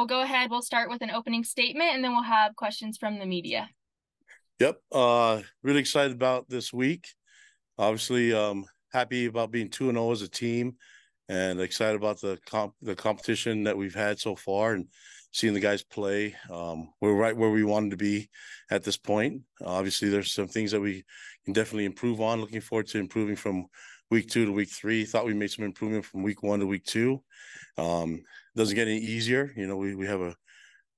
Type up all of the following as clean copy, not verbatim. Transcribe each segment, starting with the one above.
we'll go ahead. We'll start with an opening statement, and then we'll have questions from the media. Yep. Really excited about this week. Obviously, happy about being 2-0 as a team, and excited about the competition that we've had so far, and seeing the guys play. We're right where we wanted to be at this point. Obviously, there's some things that we can definitely improve on. Looking forward to improving from week 2 to week 3. Thought we made some improvement from week 1 to week 2. Doesn't get any easier. You know, we have a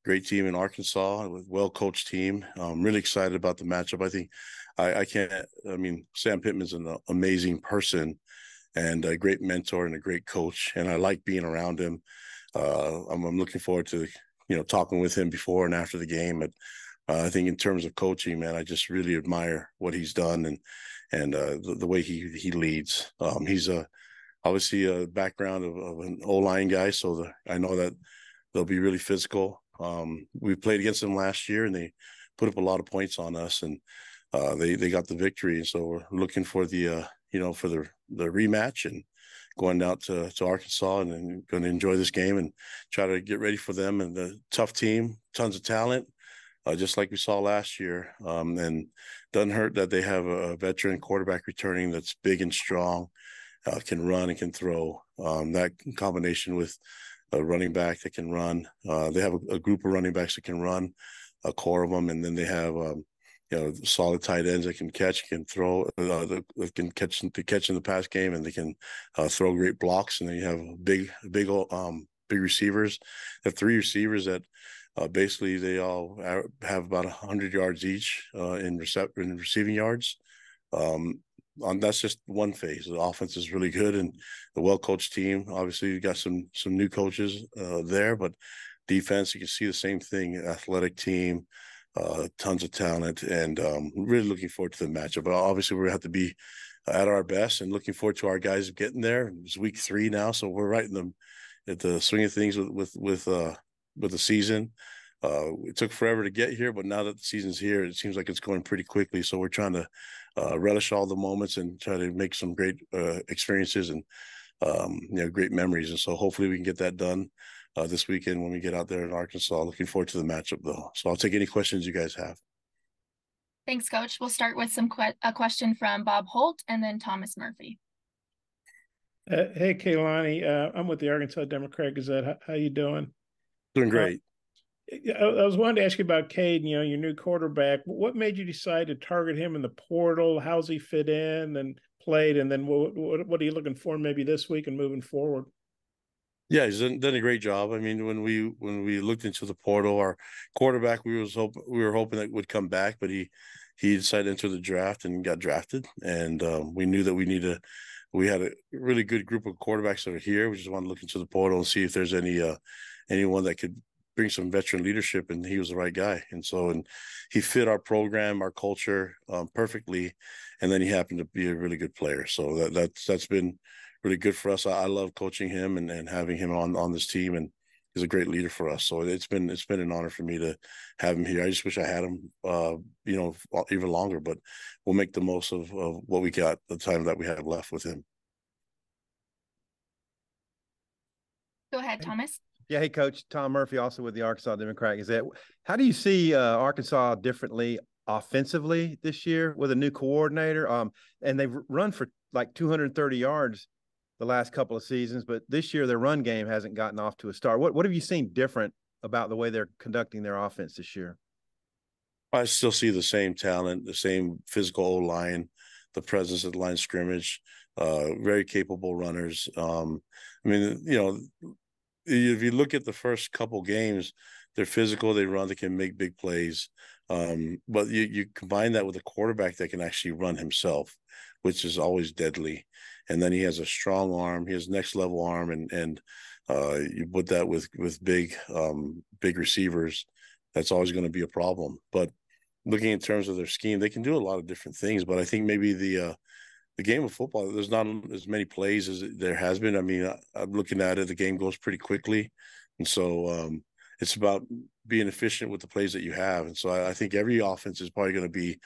great team in Arkansas with well-coached team. I'm really excited about the matchup. I think Sam Pittman's an amazing person and a great mentor and a great coach, and I like being around him. I'm looking forward to, talking with him before and after the game. But I think in terms of coaching, man, I just really admire what he's done and the way he leads. He's obviously a background of an O-line guy, so I know that they'll be really physical. We played against them last year, and they put up a lot of points on us, and they got the victory. And so we're looking for the rematch and going out to Arkansas, and then going to enjoy this game and try to get ready for them. And the tough team, tons of talent, just like we saw last year. And doesn't hurt that they have a veteran quarterback returning that's big and strong, can run and can throw. That combination with a running back that can run. They have a group of running backs that can run, a core of them, and then they have solid tight ends that can catch, can throw, that can catch in the pass game, and they can throw great blocks. And then you have big receivers. They have 3 receivers that basically they all have about 100 yards each in receiving yards. That's just one phase. The offense is really good, and the well-coached team. Obviously, you got some new coaches there, but defense, you can see the same thing. Athletic team, tons of talent, and really looking forward to the matchup. But obviously, we're going to have to be at our best, and looking forward to our guys getting there. It's week 3 now, so we're right at the swing of things with the season. It took forever to get here, but now that the season's here, it seems like it's going pretty quickly. So we're trying to relish all the moments and try to make some great experiences and great memories. And so hopefully we can get that done this weekend when we get out there in Arkansas. Looking forward to the matchup, though. So I'll take any questions you guys have. Thanks, Coach. We'll start with a question from Bob Holt and then Thomas Murphy. Hey, Kalani. I'm with the Arkansas Democrat Gazette. How you doing? Doing great. I was wanting to ask you about Cade, your new quarterback. What made you decide to target him in the portal? How's he fit in and played? And then what are you looking for maybe this week and moving forward? Yeah, he's done a great job. I mean, when we looked into the portal, our quarterback we were hoping that would come back, but he decided to enter the draft and got drafted. And we knew that we had a really good group of quarterbacks that are here. We just want to look into the portal and see if there's anyone that could bring some veteran leadership, and he was the right guy. And he fit our program, our culture perfectly. And then he happened to be a really good player. So that's been really good for us. I love coaching him and having him on this team, and he's a great leader for us. So it's been an honor for me to have him here. I just wish I had him, even longer, but we'll make the most of what we got, the time that we have left with him. Go ahead, Thomas. Yeah, hey, Coach. Tom Murphy, also with the Arkansas Democrat Gazette. How do you see Arkansas differently offensively this year with a new coordinator? And they've run for like 230 yards the last couple of seasons, but this year their run game hasn't gotten off to a start. What have you seen different about the way they're conducting their offense this year? I still see the same talent, the same physical O-line, the presence at the line of scrimmage, very capable runners. If you look at the first couple games, they're physical, they run, they can make big plays. But you combine that with a quarterback that can actually run himself, which is always deadly. And then he has a strong arm, he has next level arm, and you put that with big receivers, that's always going to be a problem. But looking in terms of their scheme, they can do a lot of different things. But I think maybe the game of football, there's not as many plays as there has been. I mean, I'm looking at it, the game goes pretty quickly. And so it's about being efficient with the plays that you have. And so I think every offense is probably going to be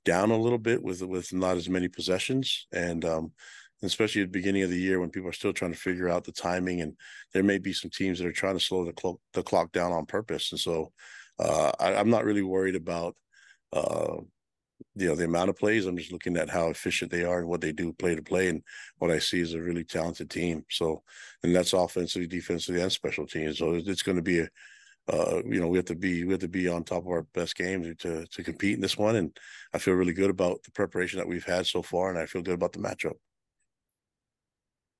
down a little bit with not as many possessions. And especially at the beginning of the year when people are still trying to figure out the timing, and there may be some teams that are trying to slow the clock down on purpose. And so I'm not really worried about the amount of plays. I'm just looking at how efficient they are and what they do play to play, and what I see is a really talented team. So, and that's offensively, defensively, and special teams. So it's going to be a we have to be on top of our best games to compete in this one. And I feel really good about the preparation that we've had so far, and I feel good about the matchup.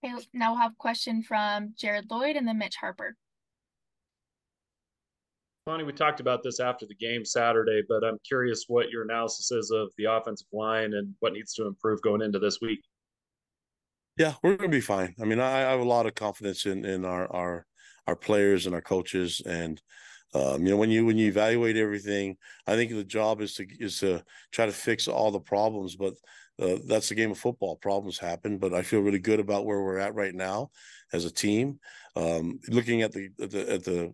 Okay, now we'll have a question from Jared Lloyd and then Mitch Harper. Kalani, we talked about this after the game Saturday, but I'm curious what your analysis is of the offensive line and what needs to improve going into this week. Yeah, we're going to be fine. I mean, I have a lot of confidence in our players and our coaches, and when you evaluate everything, I think the job is to try to fix all the problems. But that's the game of football. Problems happen, but I feel really good about where we're at right now as a team. Looking at the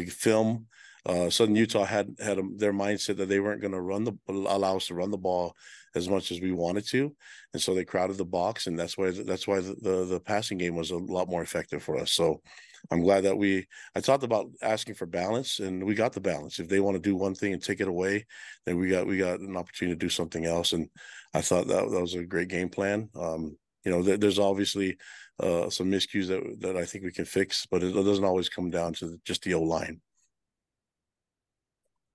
film, Southern Utah had their mindset that they weren't going to allow us to run the ball as much as we wanted to, and so they crowded the box, and that's why the passing game was a lot more effective for us. So I'm glad that I talked about asking for balance, and we got the balance. If they want to do one thing and take it away, then we got an opportunity to do something else, and I thought that was a great game plan. There's obviously some miscues that I think we can fix, but it doesn't always come down to just the O-line.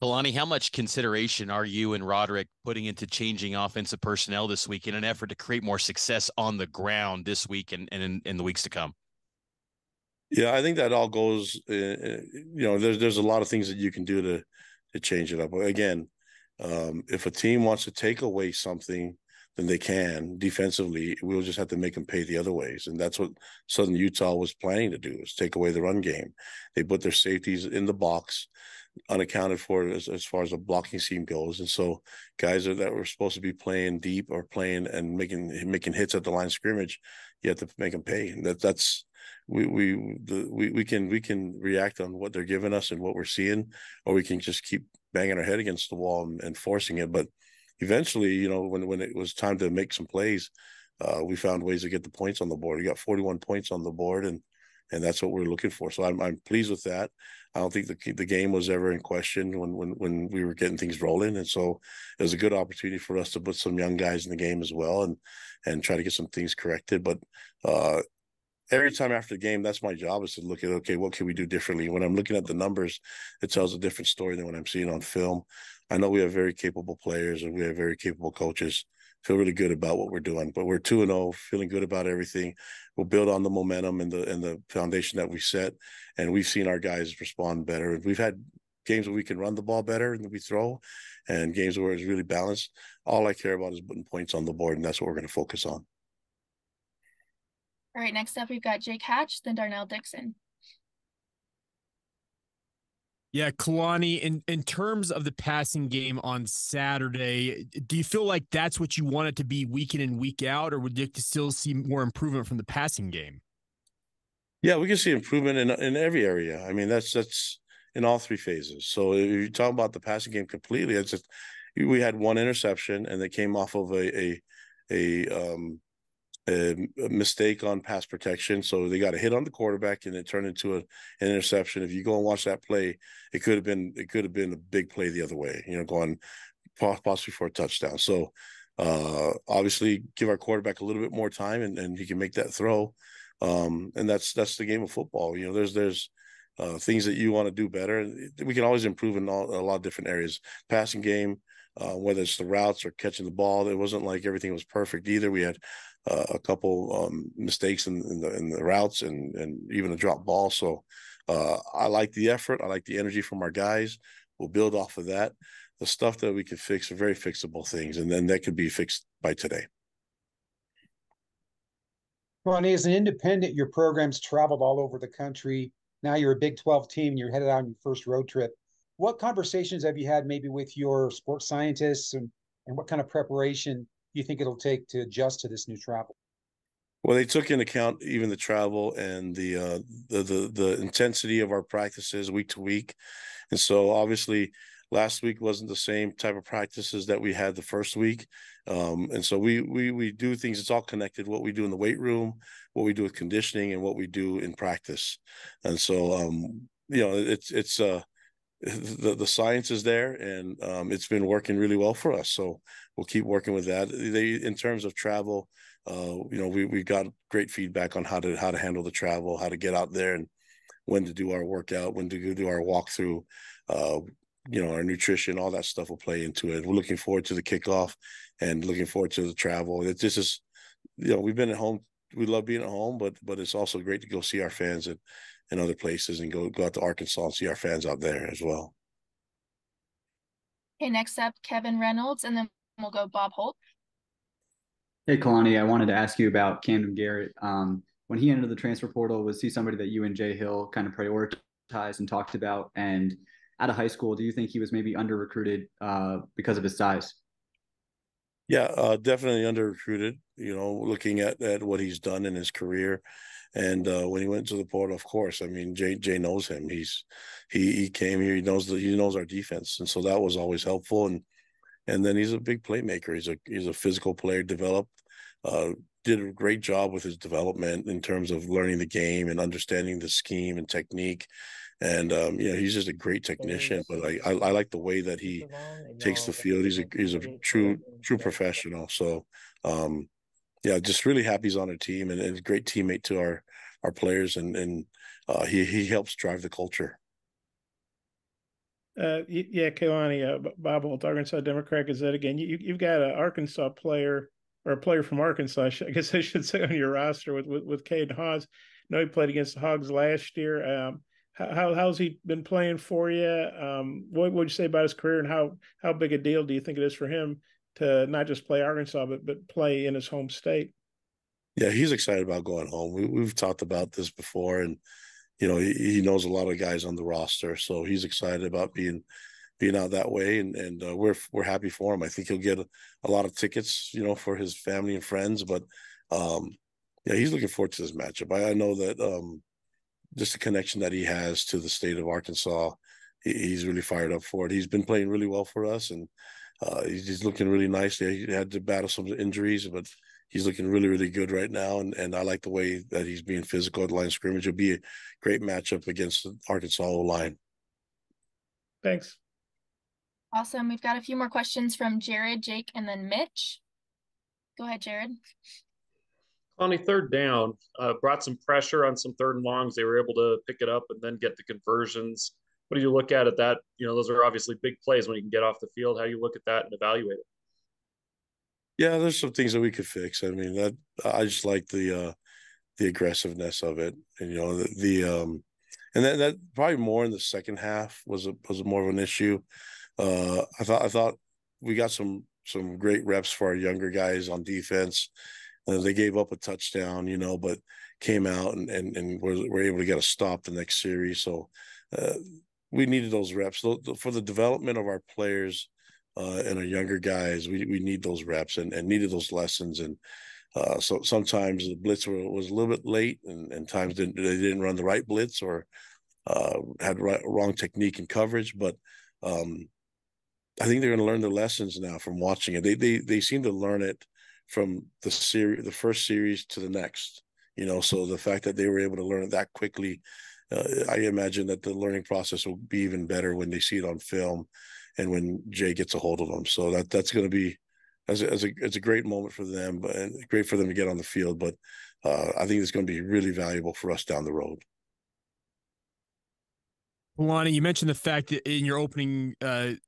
Kalani, how much consideration are you and Roderick putting into changing offensive personnel this week in an effort to create more success on the ground this week and in the weeks to come? Yeah, I think that all goes, there's a lot of things that you can do to change it up. Again, if a team wants to take away something, then they can defensively. We'll just have to make them pay the other ways. And that's what Southern Utah was planning to do, is take away the run game. They put their safeties in the box, unaccounted for as far as the blocking scheme goes. And so guys that were supposed to be playing deep or playing and making hits at the line of scrimmage, you have to make them pay. And that's we can react on what they're giving us and what we're seeing, or we can just keep banging our head against the wall and forcing it. But eventually, when it was time to make some plays, we found ways to get the points on the board. We got 41 points on the board, and that's what we're looking for. So I'm pleased with that. I don't think the game was ever in question when we were getting things rolling, and so it was a good opportunity for us to put some young guys in the game as well, and try to get some things corrected. But every time after the game, that's my job, is to look at, okay, what can we do differently? When I'm looking at the numbers, it tells a different story than when I'm seeing on film. I know we have very capable players and we have very capable coaches. Feel really good about what we're doing, but we're 2-0, feeling good about everything. We'll build on the momentum and the foundation that we set, and we've seen our guys respond better. We've had games where we can run the ball better than we throw, and games where it's really balanced. All I care about is putting points on the board, and that's what we're going to focus on. All right, next up, we've got Jake Hatch, then Darnell Dixon. Yeah, Kalani, in terms of the passing game on Saturday, do you feel like that's what you want it to be week in and week out, or would you still see more improvement from the passing game? Yeah, we can see improvement in every area. I mean, that's in all three phases. So if you talk about the passing game completely, it's just we had one interception, and they came off of a mistake on pass protection. So they got a hit on the quarterback, and it turned into an interception. If you go and watch that play, it could have been a big play the other way, going possibly for a touchdown. So obviously give our quarterback a little bit more time, and he can make that throw. And that's the game of football. There's things that you want to do better. We can always improve in a lot of different areas. Passing game, whether it's the routes or catching the ball, it wasn't like everything was perfect either. We had a couple mistakes in the routes and even a drop ball. So I like the effort. I like the energy from our guys. We'll build off of that. The stuff that we can fix are very fixable things, and then that could be fixed by today. Ronnie, as an independent, your program's traveled all over the country. Now you're a Big 12 team, and you're headed out on your first road trip. What conversations have you had maybe with your sports scientists, and what kind of preparation do you think it'll take to adjust to this new travel? Well, they took into account even the travel and the intensity of our practices week to week. And so obviously last week wasn't the same type of practices that we had the first week. And so we do things, it's all connected, what we do in the weight room, what we do with conditioning, and what we do in practice. And so, it's the science is there, and it's been working really well for us. So we'll keep working with that. In terms of travel, we got great feedback on how to handle the travel, how to get out there, and when to do our workout, when to do our walkthrough. Our nutrition, all that stuff will play into it. We're looking forward to the kickoff and looking forward to the travel. This is, we've been at home. We love being at home, but it's also great to go see our fans in other places and go out to Arkansas and see our fans out there as well. Okay, next up, Kevin Reynolds, and then we'll go Bob Holt. Hey, Kalani, I wanted to ask you about Camden Garrett. When he entered the transfer portal, was he somebody that you and Jay Hill kind of prioritized and talked about? And out of high school, do you think he was maybe under-recruited because of his size? Yeah, definitely under-recruited, looking at what he's done in his career. And when he went to the portal, of course, I mean, Jay knows him. He came here, he knows our defense. And so that was always helpful. And then he's a big playmaker. He's a physical player, developed, did a great job with his development in terms of learning the game and understanding the scheme and technique. And he's just a great technician. But I like the way that he takes the field. He's a true professional. So just really happy he's on our team, and a great teammate to our players, and he helps drive the culture. Kalani, Bob Holt, Arkansas Democrat Gazette again. You've got an Arkansas player, or a player from Arkansas, I guess I should say, on your roster with Cade Haas. I know he played against the Hogs last year. How's he been playing for you? What would you say about his career, and how big a deal do you think it is for him to not just play Arkansas, but play in his home state? Yeah, he's excited about going home. We've talked about this before, and he knows a lot of guys on the roster, so he's excited about being out that way, and we're happy for him. I think he'll get a lot of tickets, for his family and friends. But he's looking forward to this matchup. I know that just the connection that he has to the state of Arkansas, he's really fired up for it. He's been playing really well for us, and he's looking really nice. He had to battle some injuries, but he's looking really, really good right now. And I like the way that he's being physical at the line of scrimmage. It'll be a great matchup against the Arkansas O-line. Thanks. Awesome. We've got a few more questions from Jared, Jake, and then Mitch. Go ahead, Jared. On a third down, brought some pressure on some third and longs. They were able to pick it up and then get the conversions. What do you look at that? Those are obviously big plays when you can get off the field. How do you look at that and evaluate it? Yeah, there's some things that we could fix. I mean, I just like the aggressiveness of it, and and that probably more in the second half was more of an issue. I thought we got some great reps for our younger guys on defense. They gave up a touchdown, but came out and were able to get a stop the next series. So we needed those reps for the development of our players and our younger guys. We need those reps and needed those lessons. And so sometimes the blitz was a little bit late, and times they didn't run the right blitz, or had wrong technique and coverage. But I think they're going to learn their lessons now from watching it. They seem to learn it from the first series to the next. So the fact that they were able to learn it that quickly, I imagine that the learning process will be even better when they see it on film and when Jay gets a hold of them. So that's going to be it's a great moment for them, but great for them to get on the field. But I think it's going to be really valuable for us down the road. Kalani, you mentioned the fact that in your opening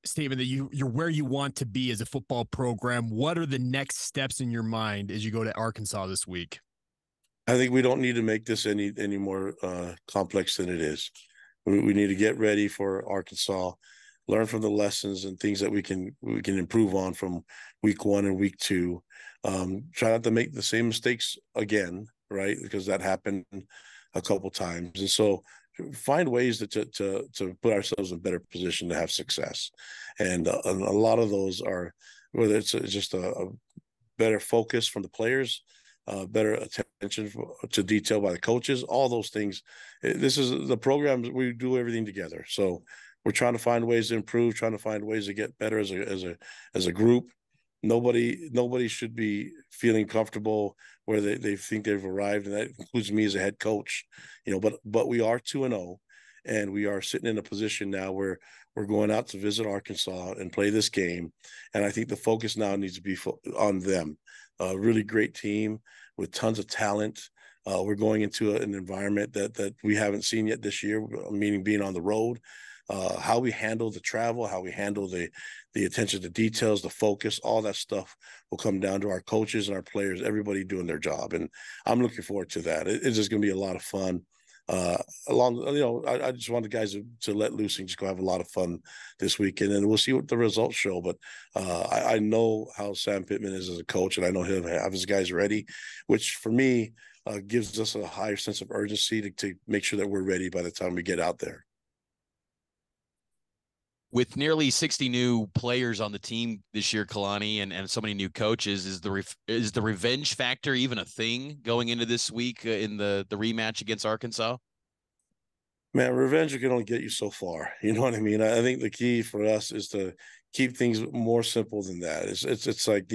statement that you're where you want to be as a football program. What are the next steps in your mind as you go to Arkansas this week? I think we don't need to make this any more complex than it is. We need to get ready for Arkansas, learn from the lessons and things that we can improve on from week 1 and week 2. Try not to make the same mistakes again, right? Because that happened a couple times, and so find ways to put ourselves in a better position to have success. And a lot of those are, whether it's just a better focus from the players, better attention to detail by the coaches, all those things. This is the program. We do everything together. So we're trying to find ways to improve, trying to find ways to get better as a group. Nobody should be feeling comfortable where they think they've arrived, and that includes me as a head coach. But we are 2-0, and we are sitting in a position now where we're going out to visit Arkansas and play this game, and I think the focus now needs to be on them. A really great team with tons of talent. We're going into an environment that we haven't seen yet this year, meaning being on the road. How we handle the travel, how we handle the attention to details, the focus, all that stuff will come down to our coaches and our players, everybody doing their job. And I'm looking forward to that. It's just going to be a lot of fun. I just want the guys to let loose and just go have a lot of fun this weekend, and we'll see what the results show. But I know how Sam Pittman is as a coach, and I know he'll have his guys ready, which for me gives us a higher sense of urgency to make sure that we're ready by the time we get out there. With nearly 60 new players on the team this year, Kalani, and so many new coaches, is the revenge factor even a thing going into this week in the rematch against Arkansas? Man, revenge can only get you so far. You know what I mean? I think the key for us is to keep things more simple than that. It's like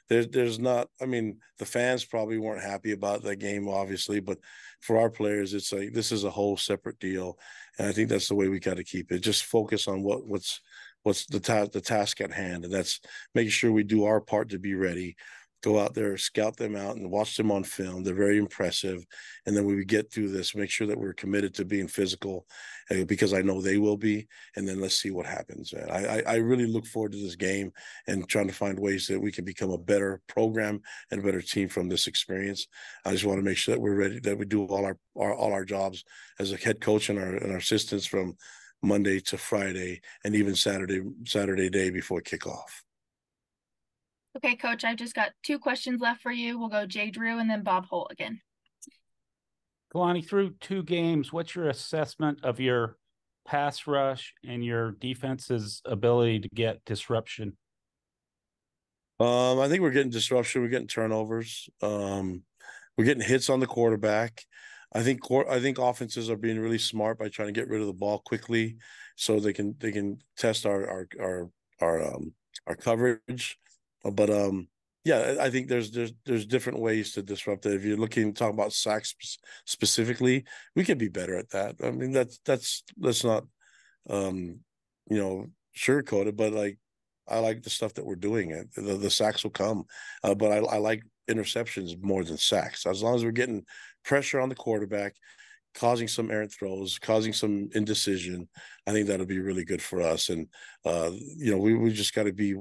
there's not. I mean, the fans probably weren't happy about that game, obviously, but for our players, it's like this is a whole separate deal, and I think that's the way we got to keep it. Just focus on what's the task at hand, and that's making sure we do our part to be ready. Go out there, scout them out, and watch them on film. They're very impressive. And then when we get through this, make sure that we're committed to being physical, because I know they will be. And then let's see what happens. Man. I really look forward to this game and trying to find ways that we can become a better program and a better team from this experience. I just want to make sure that we're ready, that we do all our jobs as a head coach and our assistants from Monday to Friday and even Saturday day before kickoff. Okay, Coach, I've just got 2 questions left for you. We'll go Jay Drew and then Bob Holt again. Kalani, through 2 games, what's your assessment of your pass rush and your defense's ability to get disruption? I think we're getting disruption. We're getting turnovers. We're getting hits on the quarterback. I think offenses are being really smart by trying to get rid of the ball quickly, so they can test our coverage. But yeah, I think there's different ways to disrupt it. If you're talking about sacks specifically, we could be better at that. I mean, let's not sugarcoat it. But like, I like the stuff that we're doing. The sacks will come, but I like interceptions more than sacks. As long as we're getting pressure on the quarterback, causing some errant throws, causing some indecision, I think that'll be really good for us. And we just got to be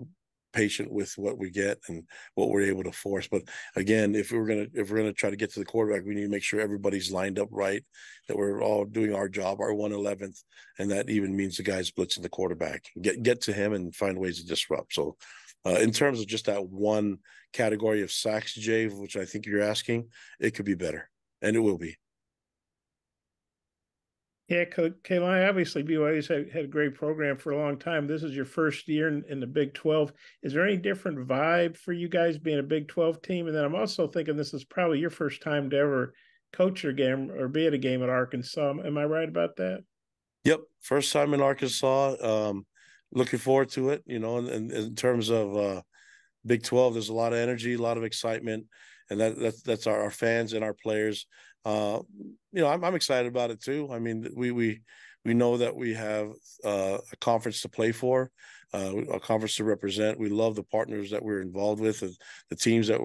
patient with what we get and what we're able to force. But again, if we're gonna try to get to the quarterback, we need to make sure everybody's lined up right, that we're all doing our job, our 111th, and that even means the guys blitzing the quarterback. Get to him and find ways to disrupt. So in terms of just that one category of sacks, Jay, which I think you're asking, it could be better, and it will be. Yeah, Kalani, obviously BYU's had a great program for a long time. This is your first year in the Big 12. Is there any different vibe for you guys being a Big 12 team? And then I'm also thinking this is probably your first time to ever coach your game or be at a game at Arkansas. Am I right about that? Yep, first time in Arkansas. Looking forward to it. And in terms of Big 12, there's a lot of energy, a lot of excitement, and that's our fans and our players. I'm excited about it too. I mean, we know that we have a conference to play for, a conference to represent. We love the partners that we're involved with, the teams that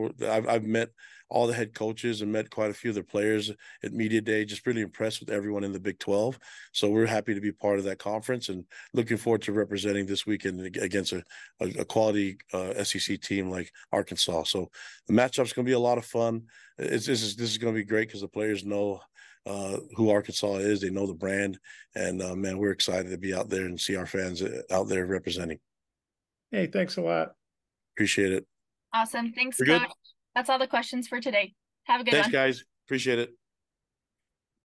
I've met all the head coaches and met quite a few of the players at Media Day. Just really impressed with everyone in the Big 12. So we're happy to be part of that conference and looking forward to representing this weekend against a quality SEC team like Arkansas. So the matchup's going to be a lot of fun. This is going to be great because the players know who Arkansas is. They know the brand, and man, we're excited to be out there and see our fans out there representing. Hey, thanks a lot. Appreciate it. Awesome. Thanks, We're Coach. good? That's all the questions for today. Have a good one. Thanks, guys. Appreciate it.